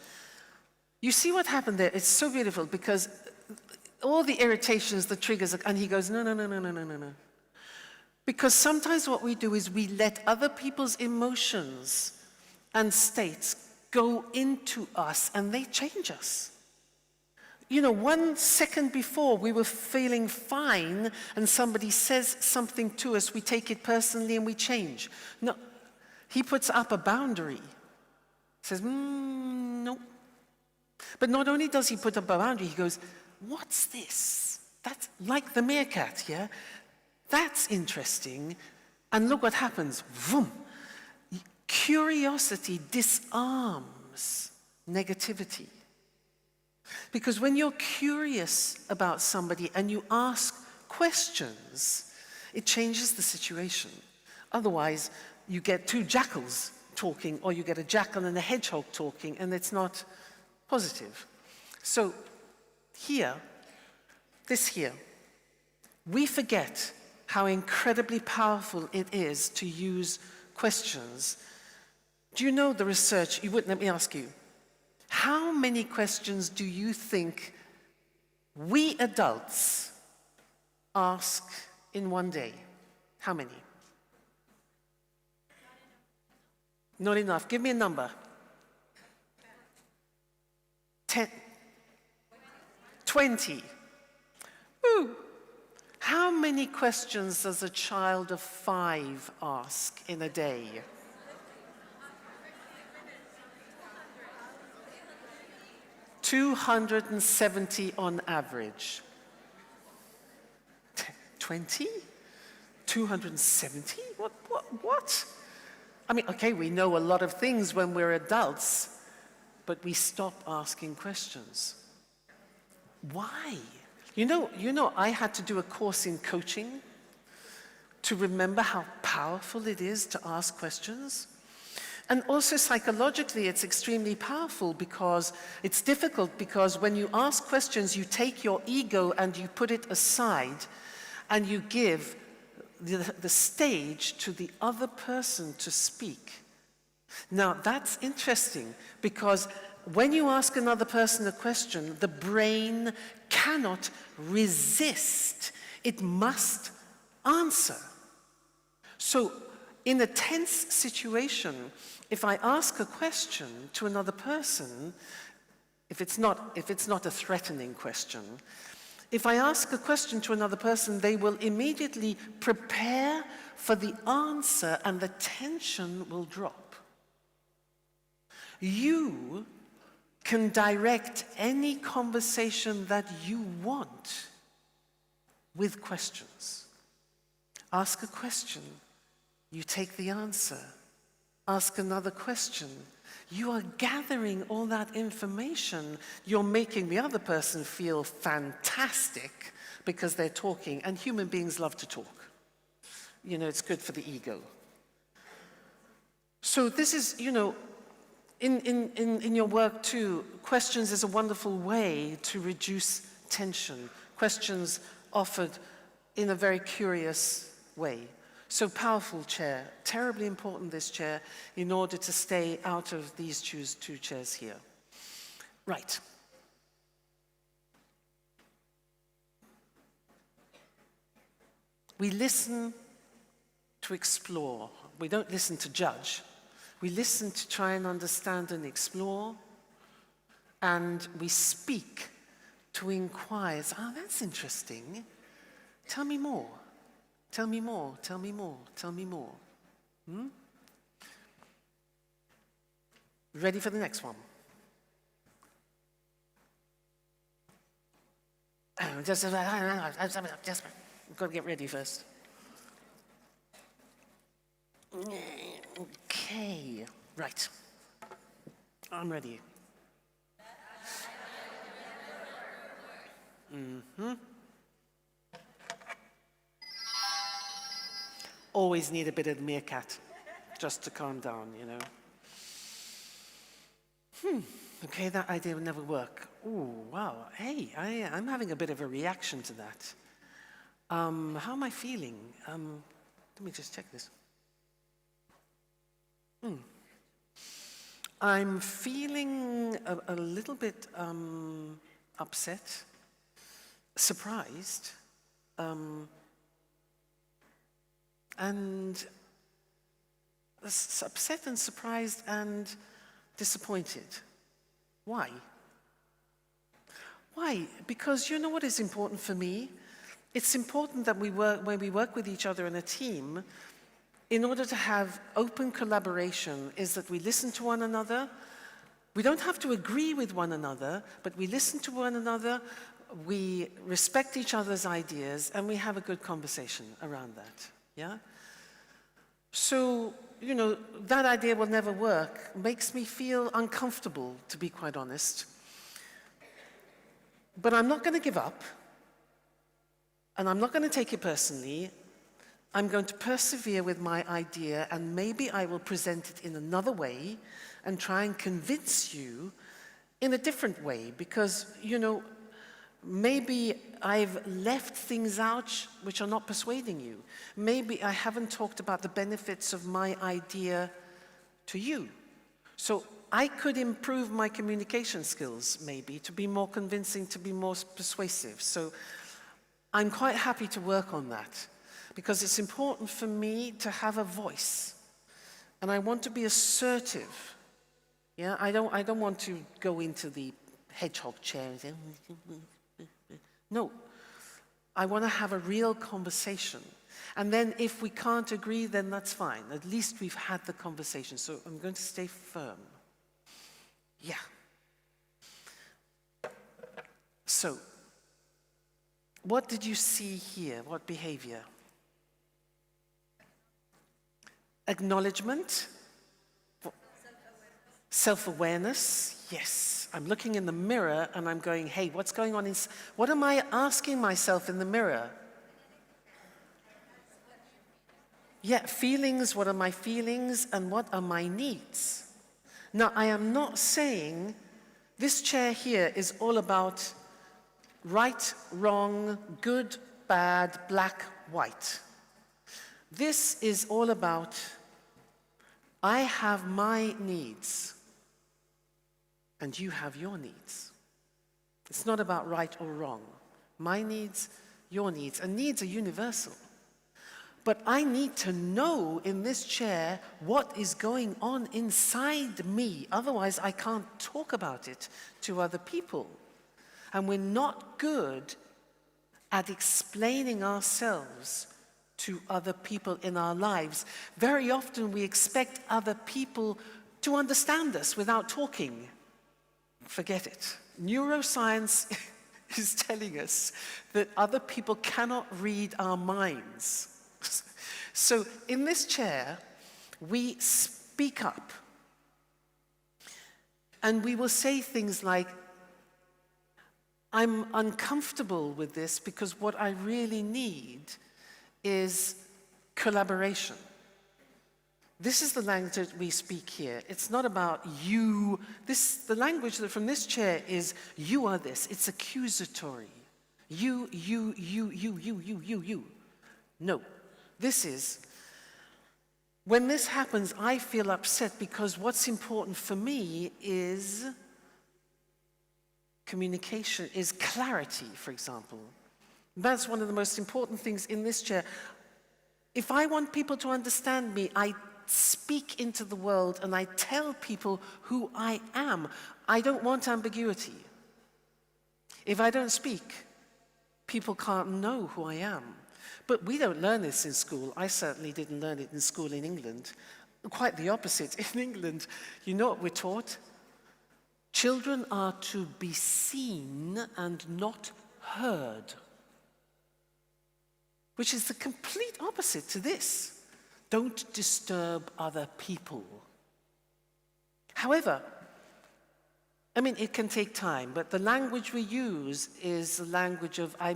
You see what happened there? It's so beautiful because all the irritations, the triggers, and he goes, no. Because sometimes what we do is we let other people's emotions and states go into us and they change us. 1 second before we were feeling fine and somebody says something to us, we take it personally and we change. No, He puts up a boundary. Says, no. But not only does he put up a boundary, he goes, what's this? That's like the meerkat, yeah? That's interesting. And look what happens. Vroom. Curiosity disarms negativity. Because when you're curious about somebody and you ask questions, it changes the situation. Otherwise, you get two jackals talking, or you get a jackal and a hedgehog talking, and it's not positive. So here, we forget how incredibly powerful it is to use questions. Do you know the research? Let me ask you. How many questions do you think we adults ask in one day? How many? Not enough. Give me a number. 10. 20. Ooh. How many questions does a child of 5 ask in a day? 270 on average. 20? 270? What? I mean, okay, we know a lot of things when we're adults, but we stop asking questions. Why? You know, I had to do a course in coaching to remember how powerful it is to ask questions. And also psychologically, it's extremely powerful because it's difficult, because when you ask questions, you take your ego and you put it aside and you give the stage to the other person to speak. Now, that's interesting because when you ask another person a question, the brain cannot resist. It must answer. So, in a tense situation, if I ask a question to another person, if it's not a threatening question, if I ask a question to another person, they will immediately prepare for the answer and the tension will drop. You can direct any conversation that you want with questions. Ask a question, you take the answer. Ask another question. You are gathering all that information. You're making the other person feel fantastic because they're talking, and human beings love to talk. You know, it's good for the ego. So this is, you know, in your work too, questions is a wonderful way to reduce tension. Questions offered in a very curious way. So powerful chair, terribly important this chair, in order to stay out of these two chairs here. Right. We listen to explore. We don't listen to judge. We listen to try and understand and explore. And we speak to inquire. Oh, that's interesting. Tell me more. Tell me more, tell me more, tell me more. Ready for the next one? Just, we've got to get ready first. Okay, right. I'm ready. Always need a bit of meerkat, just to calm down, you know. Okay, that idea would never work. Ooh, wow, hey, I'm having a bit of a reaction to that. How am I feeling? Let me just check this. I'm feeling a little bit upset, surprised, and upset and surprised and disappointed. Why? Why? Because you know what is important for me? It's important that when we work with each other in a team, in order to have open collaboration is that we listen to one another. We don't have to agree with one another, but we listen to one another, we respect each other's ideas, and we have a good conversation around that, yeah? So, you know, that idea will never work makes me feel uncomfortable, to be quite honest. But I'm not going to give up, and I'm not going to take it personally. I'm going to persevere with my idea, and maybe I will present it in another way and try and convince you in a different way, because, you know, maybe I've left things out which are not persuading you. Maybe I haven't talked about the benefits of my idea to you. So I could improve my communication skills, maybe, to be more convincing, to be more persuasive. So I'm quite happy to work on that, because it's important for me to have a voice. And I want to be assertive. Yeah, I don't want to go into the hedgehog chair and say, no. I want to have a real conversation. And then if we can't agree, then that's fine. At least we've had the conversation. So I'm going to stay firm. Yeah. So, what did you see here? What behavior? Acknowledgement. Self-awareness. Yes. I'm looking in the mirror and I'm going, hey, what's going on? What am I asking myself in the mirror? Yeah, feelings. What are my feelings and what are my needs? Now, I am not saying this chair here is all about right, wrong, good, bad, black, white. This is all about I have my needs and you have your needs. It's not about right or wrong. My needs, your needs, and needs are universal. But I need to know in this chair what is going on inside me. Otherwise, I can't talk about it to other people. And we're not good at explaining ourselves to other people in our lives. Very often we expect other people to understand us without talking. Forget it. Neuroscience is telling us that other people cannot read our minds. So in this chair, we speak up. And we will say things like, I'm uncomfortable with this because what I really need is collaboration. This is the language that we speak here. It's not about you. The language that from this chair is you are this. It's accusatory. You. No. This is, when this happens, I feel upset because what's important for me is communication, is clarity, for example. That's one of the most important things in this chair. If I want people to understand me, I speak into the world and I tell people who I am. I don't want ambiguity. If I don't speak, people can't know who I am. But we don't learn this in school. I certainly didn't learn it in school in England. Quite the opposite. In England, you know what we're taught? Children are to be seen and not heard. Which is the complete opposite to this. Don't disturb other people. However, I mean, it can take time, but the language we use is the language of I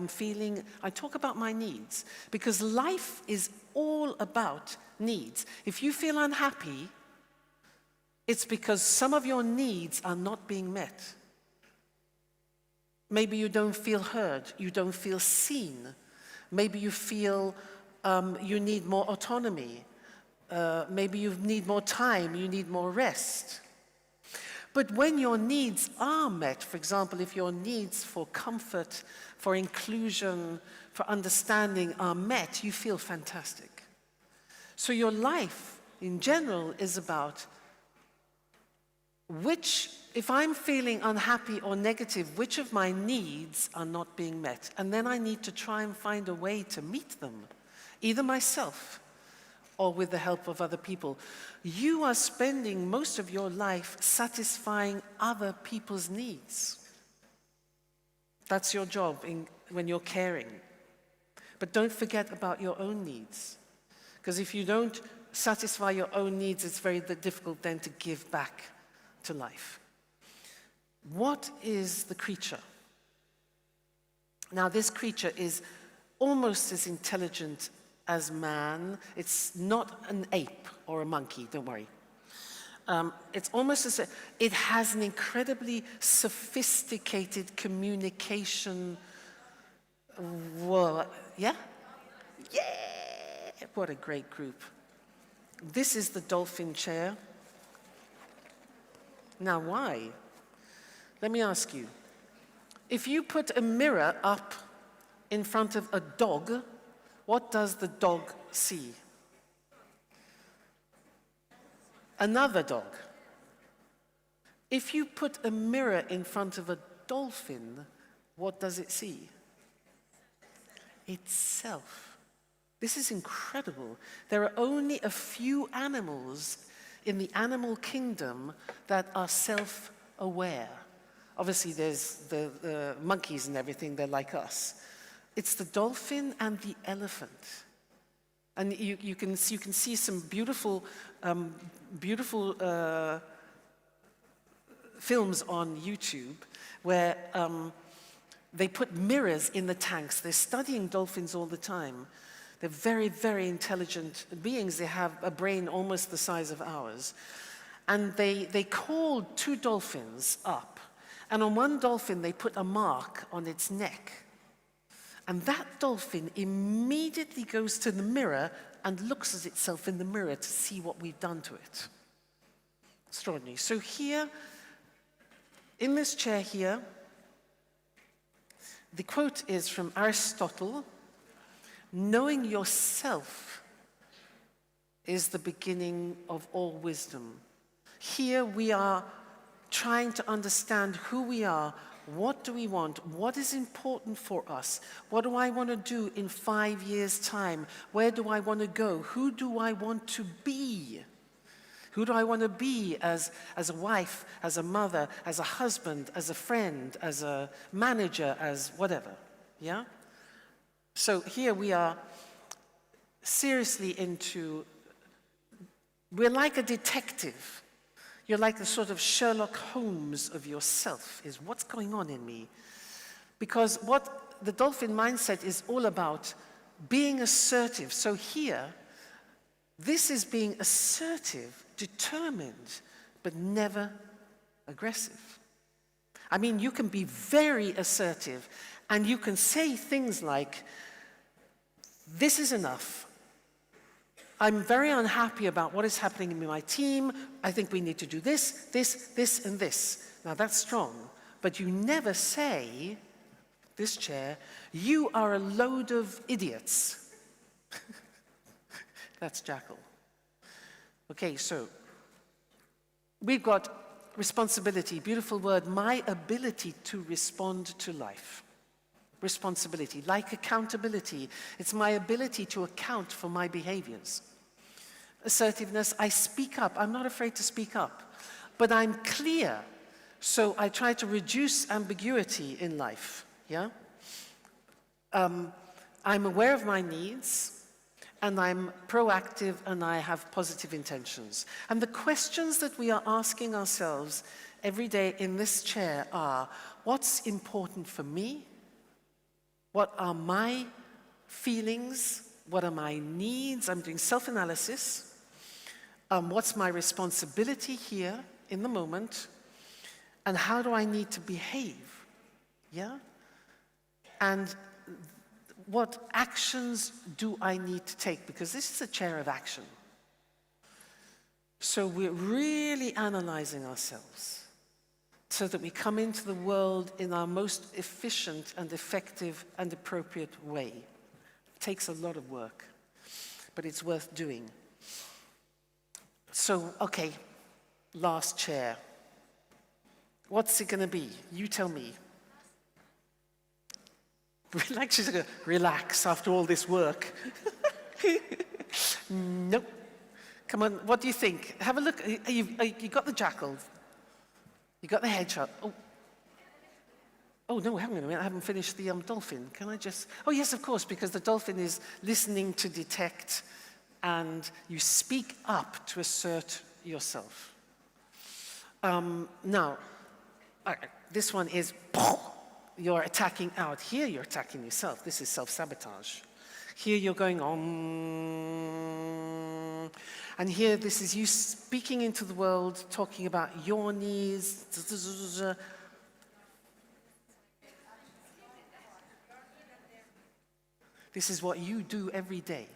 talk about my needs, because life is all about needs. If you feel unhappy, it's because some of your needs are not being met. Maybe you don't feel heard, you don't feel seen. Maybe you feel you need more autonomy. Maybe you need more time, you need more rest. But when your needs are met, for example, if your needs for comfort, for inclusion, for understanding are met, you feel fantastic. So your life, in general, is about if I'm feeling unhappy or negative, which of my needs are not being met? And then I need to try and find a way to meet them, either myself or with the help of other people. You are spending most of your life satisfying other people's needs. That's your job when you're caring. But don't forget about your own needs. Because if you don't satisfy your own needs, it's very difficult then to give back to life. What is the creature? Now, this creature is almost as intelligent as man. It's not an ape or a monkey, don't worry. It's almost as it has an incredibly sophisticated communication. Yeah? Yeah! What a great group. This is the dolphin chair. Now, why? Let me ask you. If you put a mirror up in front of a dog, what does the dog see? Another dog. If you put a mirror in front of a dolphin, what does it see? Itself. This is incredible. There are only a few animals in the animal kingdom that are self-aware. Obviously, there's the monkeys and everything, they're like us. It's the dolphin and the elephant. And you can see some beautiful films on YouTube where they put mirrors in the tanks. They're studying dolphins all the time. They're very, very intelligent beings. They have a brain almost the size of ours. And they called 2 dolphins up. And on one dolphin, they put a mark on its neck. And that dolphin immediately goes to the mirror and looks at itself in the mirror to see what we've done to it. Extraordinary. So here, in this chair here, the quote is from Aristotle, "Knowing yourself is the beginning of all wisdom." Here we are trying to understand who we are, what do we want, what is important for us, what do I want to do in 5 years' time, where do I want to go, who do I want to be? Who do I want to be as a wife, as a mother, as a husband, as a friend, as a manager, as whatever, yeah? So here we are seriously we're like a detective. You're like the sort of Sherlock Holmes of yourself, is what's going on in me? Because what the dolphin mindset is all about, being assertive. So here, this is being assertive, determined, but never aggressive. I mean, you can be very assertive, and you can say things like, "This is enough. I'm very unhappy about what is happening in my team. I think we need to do this, this, this, and this." Now that's strong, but you never say, this chair, "You are a load of idiots." That's Jackal. Okay, so we've got responsibility, beautiful word, my ability to respond to life. Responsibility, like accountability. It's my ability to account for my behaviors. Assertiveness, I speak up. I'm not afraid to speak up. But I'm clear, so I try to reduce ambiguity in life, yeah? I'm aware of my needs, and I'm proactive, and I have positive intentions. And the questions that we are asking ourselves every day in this chair are, what's important for me? What are my feelings? What are my needs? I'm doing self-analysis. What's my responsibility here in the moment? And how do I need to behave? Yeah? And what actions do I need to take? Because this is a chair of action. So we're really analyzing ourselves so that we come into the world in our most efficient and effective and appropriate way. It takes a lot of work, but it's worth doing. So, okay, last chair. What's it going to be? You tell me. Relax, she's going to relax after all this work. Nope. Come on, what do you think? Have a look. You got the jackal. You got the hedgehog. Oh, no, hang on a minute. I haven't finished the dolphin. Can I just... Oh, yes, of course, because the dolphin is listening to detect, and you speak up to assert yourself. Now, this one is... You're attacking out. Here, you're attacking yourself. This is self-sabotage. Here, you're going on. And here, this is you speaking into the world, talking about your needs. This is what you do every day.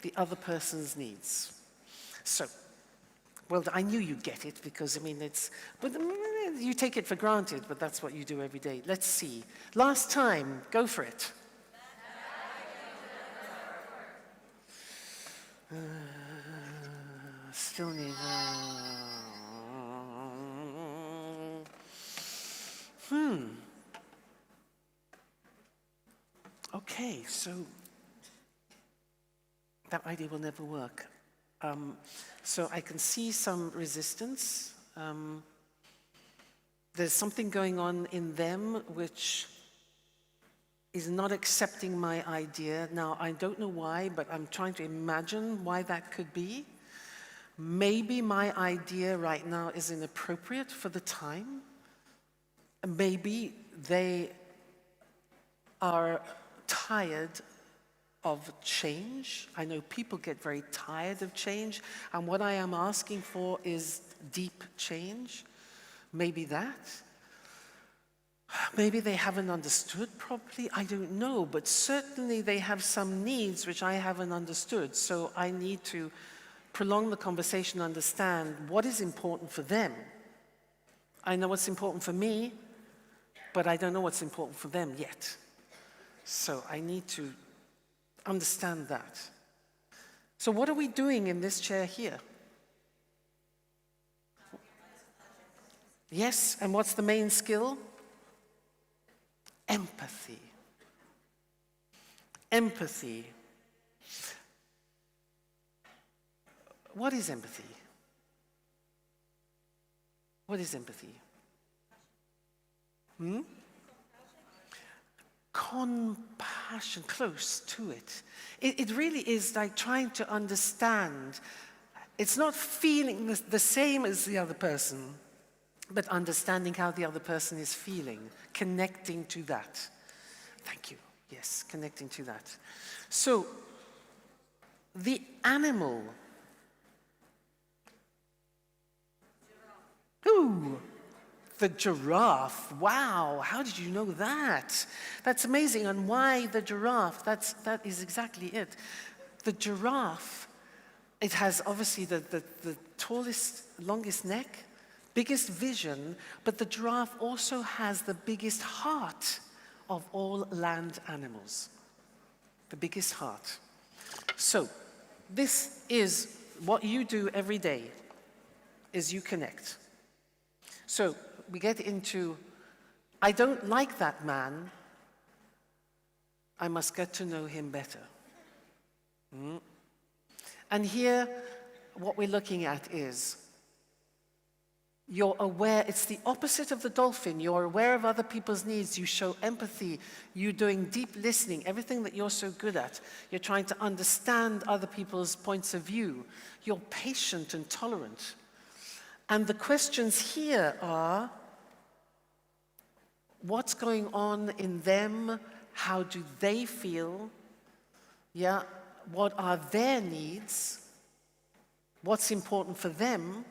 The other person's needs. So, well, I knew you'd get it because, I mean, but you take it for granted, but that's what you do every day. Let's see. Last time, go for it. Still need... Okay, so that idea will never work. So I can see some resistance. There's something going on in them which is not accepting my idea. Now, I don't know why, but I'm trying to imagine why that could be. Maybe my idea right now is inappropriate for the time. Maybe they are tired of change. I know people get very tired of change, and what I am asking for is deep change. Maybe that. Maybe they haven't understood properly, I don't know, but certainly they have some needs which I haven't understood, so I need to prolong the conversation, understand what is important for them. I know what's important for me, but I don't know what's important for them yet. So I need to understand that. So what are we doing in this chair here? Yes, and what's the main skill? Empathy. Empathy. What is empathy? What is empathy? Compassion, close to it. It really is like trying to understand. It's not feeling the same as the other person, but understanding how the other person is feeling, connecting to that. Thank you. Yes, connecting to that. So, the animal. Ooh, the giraffe. Wow, how did you know that? That's amazing. And why the giraffe? That is exactly it. The giraffe, it has obviously the tallest, longest neck, biggest vision, but the giraffe also has the biggest heart of all land animals. The biggest heart. So, this is what you do every day, is you connect. So, we get into, I don't like that man, I must get to know him better. And here, what we're looking at is, you're aware, it's the opposite of the dolphin. You're aware of other people's needs. You show empathy. You're doing deep listening, everything that you're so good at. You're trying to understand other people's points of view. You're patient and tolerant. And the questions here are, what's going on in them? How do they feel? Yeah, what are their needs? What's important for them?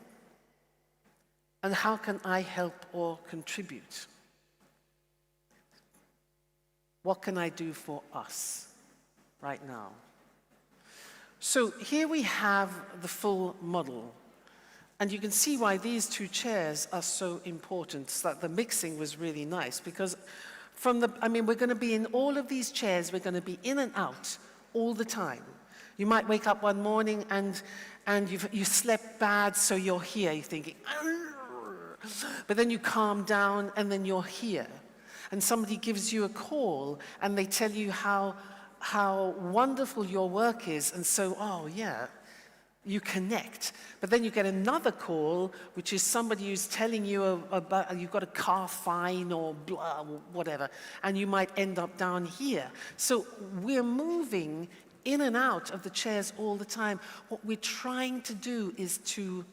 And how can I help or contribute? What can I do for us right now? So here we have the full model. And you can see why these two chairs are so important. So that the mixing was really nice because we're going to be in all of these chairs, we're going to be in and out all the time. You might wake up one morning and you slept bad, so you're here, you're thinking, but then you calm down and then you're here. And somebody gives you a call and they tell you how how wonderful your work is, and so, oh yeah, you connect. But then you get another call, which is somebody who's telling you about you've got a car fine or blah, or whatever, and you might end up down here. So we're moving in and out of the chairs all the time. What we're trying to do is to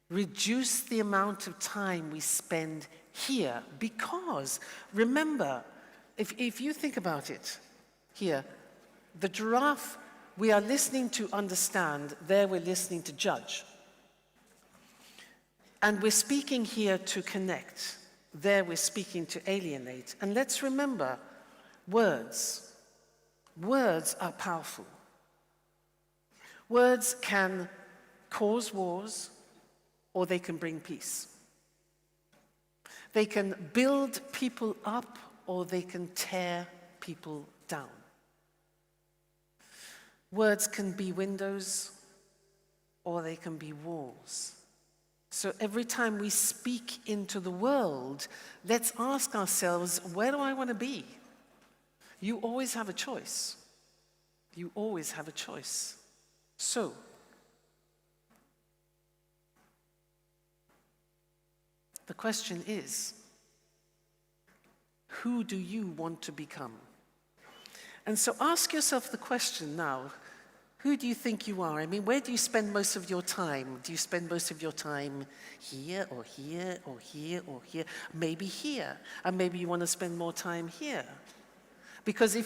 reduce the amount of time we spend here, because remember, if you think about it, here, the giraffe, we are listening to understand, there we're listening to judge. And we're speaking here to connect, there we're speaking to alienate. And let's remember, words are powerful. Words can cause wars, or they can bring peace. They can build people up, or they can tear people down. Words can be windows, or they can be walls. So every time we speak into the world, let's ask ourselves, where do I want to be? You always have a choice. You always have a choice. So, the question is, who do you want to become? And so ask yourself the question now, who do you think you are? I mean, where do you spend most of your time? Do you spend most of your time here or here or here or here? Maybe here, and maybe you want to spend more time here. Because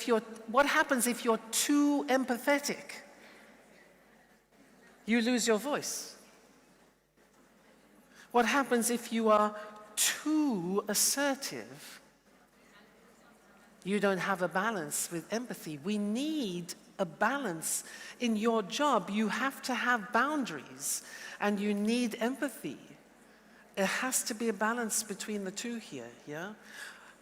what happens if you're too empathetic? You lose your voice. What happens if you are too assertive? You don't have a balance with empathy. We need a balance in your job. You have to have boundaries, and you need empathy. There has to be a balance between the two here, yeah?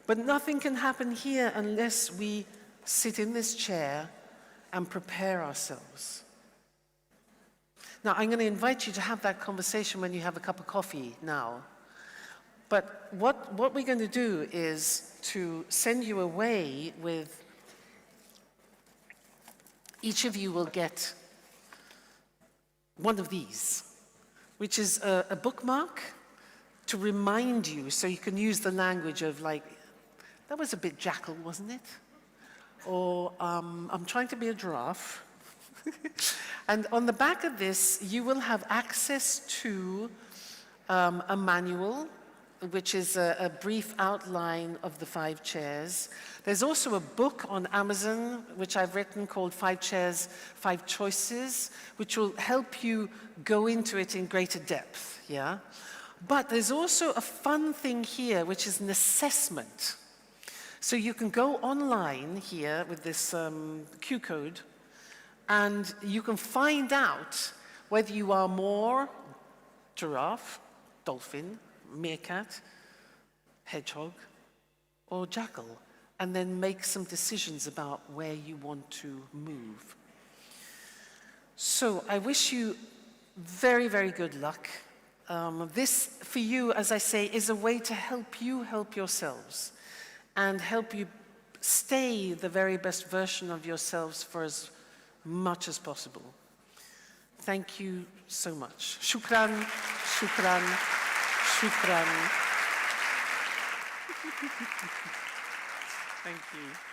But nothing can happen here unless we sit in this chair and prepare ourselves. Now, I'm going to invite you to have that conversation when you have a cup of coffee now. But what we're going to do is to send you away with, each of you will get one of these, which is a bookmark to remind you, so you can use the language of like, that was a bit jackal, wasn't it? Or I'm trying to be a giraffe. And on the back of this, you will have access to a manual, which is a brief outline of the 5 chairs. There's also a book on Amazon, which I've written, called 5 Chairs, 5 Choices, which will help you go into it in greater depth, yeah? But there's also a fun thing here, which is an assessment. So you can go online here with this Q code, and you can find out whether you are more giraffe, dolphin, meerkat, hedgehog, or jackal, and then make some decisions about where you want to move. So I wish you very, very good luck. This, for you, as I say, is a way to help you help yourselves and help you stay the very best version of yourselves for as much as possible. Thank you so much. Shukran, shukran, shukran. Thank you.